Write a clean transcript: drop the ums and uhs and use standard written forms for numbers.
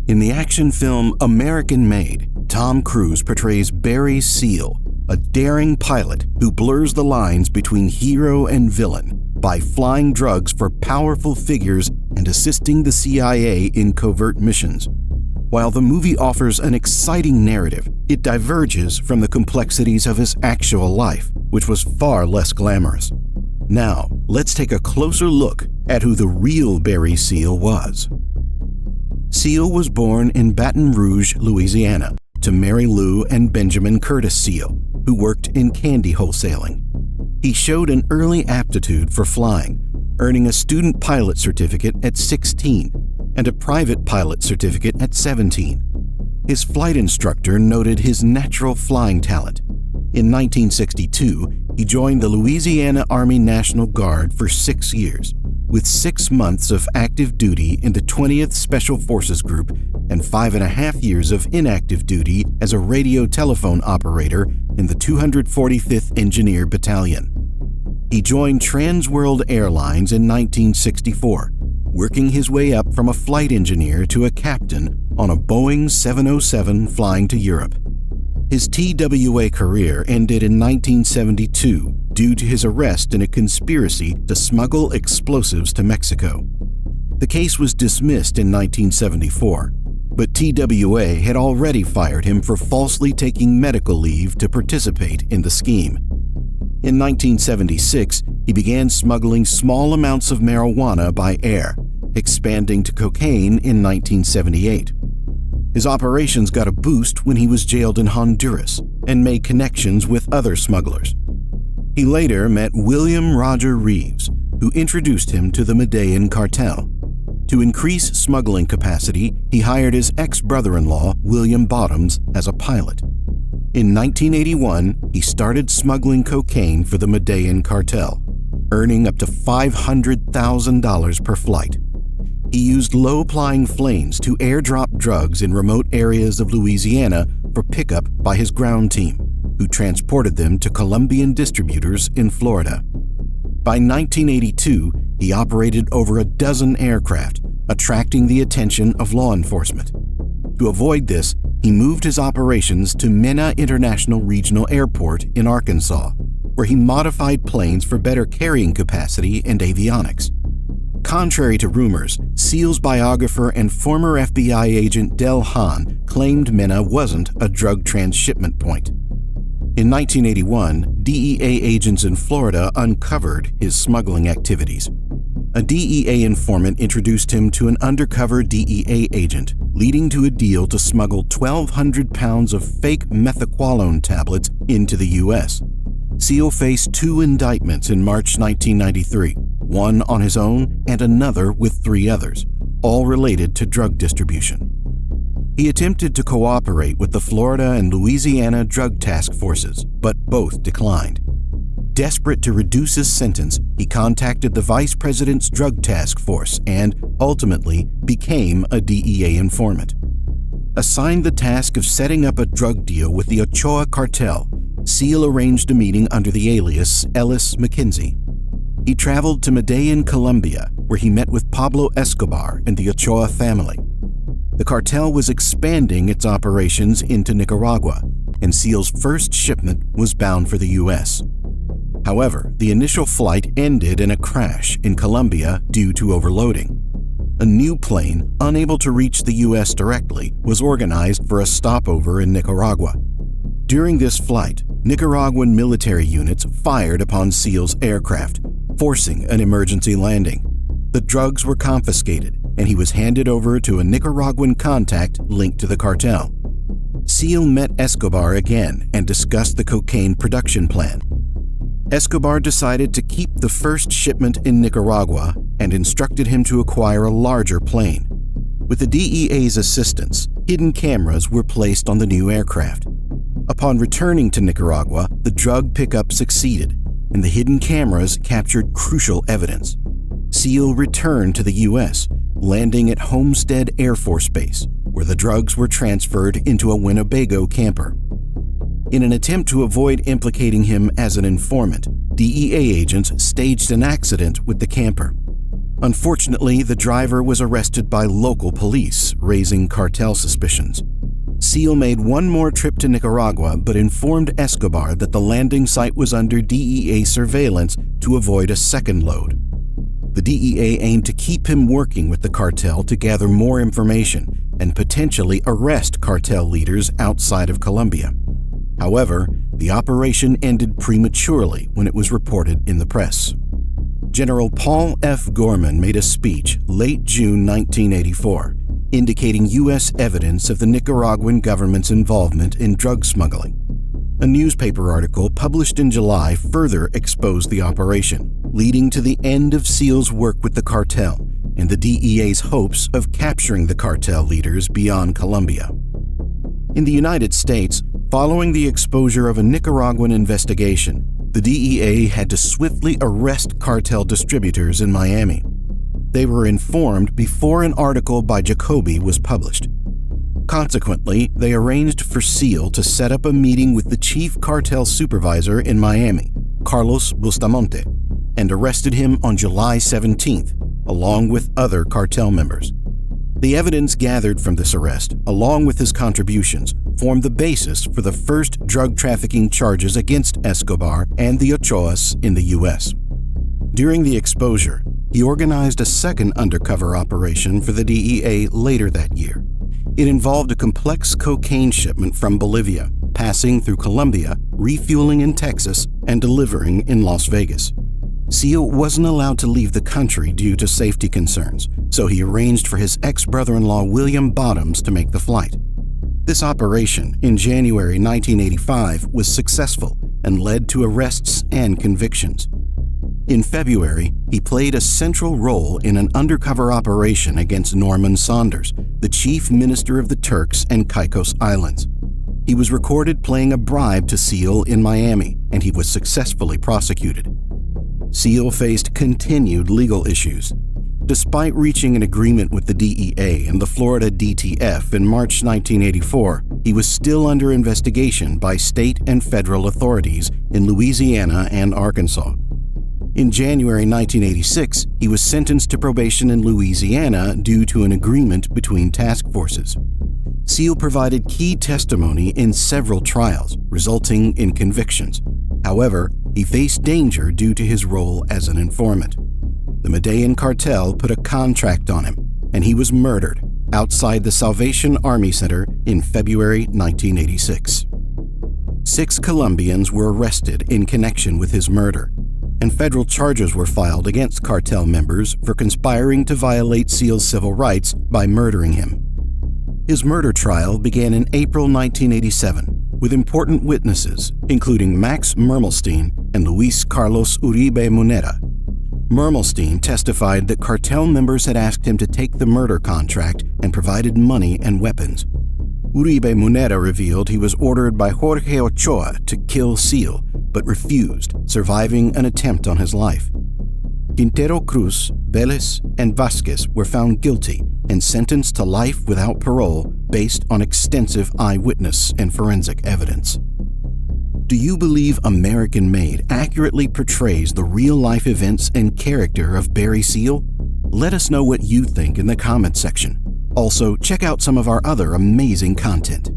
In the action film American Made, Tom Cruise portrays Barry Seal, a daring pilot who blurs the lines between hero and villain by flying drugs for powerful figures and assisting the CIA in covert missions. While the movie offers an exciting narrative, it diverges from the complexities of his actual life, which was far less glamorous. Now, let's take a closer look at who the real Barry Seal was. Seal was born in Baton Rouge, Louisiana, to Mary Lou and Benjamin Curtis Seal, who worked in candy wholesaling. He showed an early aptitude for flying, earning a student pilot certificate at 16 and a private pilot certificate at 17. His flight instructor noted his natural flying talent. In 1962, he joined the Louisiana Army National Guard for 6 years, with 6 months of active duty in the 20th Special Forces Group and 5.5 years of inactive duty as a radio telephone operator in the 245th Engineer Battalion. He joined Trans World Airlines in 1964, working his way up from a flight engineer to a captain on a Boeing 707 flying to Europe. His TWA career ended in 1972 due to his arrest in a conspiracy to smuggle explosives to Mexico. The case was dismissed in 1974, but TWA had already fired him for falsely taking medical leave to participate in the scheme. In 1976, he began smuggling small amounts of marijuana by air, expanding to cocaine in 1978. His operations got a boost when he was jailed in Honduras and made connections with other smugglers. He later met William Roger Reeves, who introduced him to the Medellin cartel. To increase smuggling capacity, he hired his ex-brother-in-law, William Bottoms, as a pilot. In 1981, he started smuggling cocaine for the Medellin cartel, earning up to $500,000 per flight. He used low-flying planes to airdrop drugs in remote areas of Louisiana for pickup by his ground team, who transported them to Colombian distributors in Florida. By 1982, he operated over a dozen aircraft, attracting the attention of law enforcement. To avoid this, he moved his operations to Mena International Regional Airport in Arkansas, where he modified planes for better carrying capacity and avionics. Contrary to rumors, Seal's biographer and former FBI agent Del Hahn claimed Mena wasn't a drug transshipment point. In 1981, DEA agents in Florida uncovered his smuggling activities. A DEA informant introduced him to an undercover DEA agent, leading to a deal to smuggle 1,200 pounds of fake methaqualone tablets into the U.S. Seal faced 2 indictments in March 1993, one on his own and another with 3 others, all related to drug distribution. He attempted to cooperate with the Florida and Louisiana drug task forces, but both declined. Desperate to reduce his sentence, he contacted the Vice President's Drug Task Force and, ultimately, became a DEA informant. Assigned the task of setting up a drug deal with the Ochoa cartel, Seal arranged a meeting under the alias Ellis McKenzie. He traveled to Medellin, Colombia, where he met with Pablo Escobar and the Ochoa family. The cartel was expanding its operations into Nicaragua, and Seal's first shipment was bound for the U.S. However, the initial flight ended in a crash in Colombia due to overloading. A new plane, unable to reach the U.S. directly, was organized for a stopover in Nicaragua. During this flight, Nicaraguan military units fired upon Seal's aircraft, forcing an emergency landing. The drugs were confiscated, and he was handed over to a Nicaraguan contact linked to the cartel. Seal met Escobar again and discussed the cocaine production plan. Escobar decided to keep the first shipment in Nicaragua and instructed him to acquire a larger plane. With the DEA's assistance, hidden cameras were placed on the new aircraft. Upon returning to Nicaragua, the drug pickup succeeded, and the hidden cameras captured crucial evidence. Seal returned to the U.S., landing at Homestead Air Force Base, where the drugs were transferred into a Winnebago camper. In an attempt to avoid implicating him as an informant, DEA agents staged an accident with the camper. Unfortunately, the driver was arrested by local police, raising cartel suspicions. Seal made one more trip to Nicaragua but informed Escobar that the landing site was under DEA surveillance to avoid a second load. The DEA aimed to keep him working with the cartel to gather more information and potentially arrest cartel leaders outside of Colombia. However, the operation ended prematurely when it was reported in the press. General Paul F. Gorman made a speech late June 1984, indicating U.S. evidence of the Nicaraguan government's involvement in drug smuggling. A newspaper article published in July further exposed the operation, leading to the end of Seal's work with the cartel and the DEA's hopes of capturing the cartel leaders beyond Colombia. In the United States, following the exposure of a Nicaraguan investigation, the DEA had to swiftly arrest cartel distributors in Miami. They were informed before an article by Jacoby was published. Consequently, they arranged for Seal to set up a meeting with the chief cartel supervisor in Miami, Carlos Bustamante, and arrested him on July 17th, along with other cartel members. The evidence gathered from this arrest, along with his contributions, formed the basis for the first drug trafficking charges against Escobar and the Ochoas in the U.S. During the exposure, he organized a second undercover operation for the DEA later that year. It involved a complex cocaine shipment from Bolivia, passing through Colombia, refueling in Texas, and delivering in Las Vegas. Seal wasn't allowed to leave the country due to safety concerns, so he arranged for his ex-brother-in-law William Bottoms to make the flight. This operation, in January 1985, was successful and led to arrests and convictions. In February, he played a central role in an undercover operation against Norman Saunders, the chief minister of the Turks and Caicos Islands. He was recorded playing a bribe to Seal in Miami, and he was successfully prosecuted. Seal faced continued legal issues. Despite reaching an agreement with the DEA and the Florida DTF in March 1984, he was still under investigation by state and federal authorities in Louisiana and Arkansas. In January 1986, he was sentenced to probation in Louisiana due to an agreement between task forces. Seal provided key testimony in several trials, resulting in convictions. However, he faced danger due to his role as an informant. The Medellin cartel put a contract on him, and he was murdered outside the Salvation Army Center in February 1986. 6 Colombians were arrested in connection with his murder, and federal charges were filed against cartel members for conspiring to violate Seal's civil rights by murdering him. His murder trial began in April 1987 with important witnesses, including Max Mermelstein and Luis Carlos Uribe Munera. Mermelstein testified that cartel members had asked him to take the murder contract and provided money and weapons. Uribe Munera revealed he was ordered by Jorge Ochoa to kill Seal, but refused, surviving an attempt on his life. Quintero Cruz, Vélez, and Vasquez were found guilty and sentenced to life without parole based on extensive eyewitness and forensic evidence. Do you believe American Made accurately portrays the real-life events and character of Barry Seal? Let us know what you think in the comments section. Also, check out some of our other amazing content.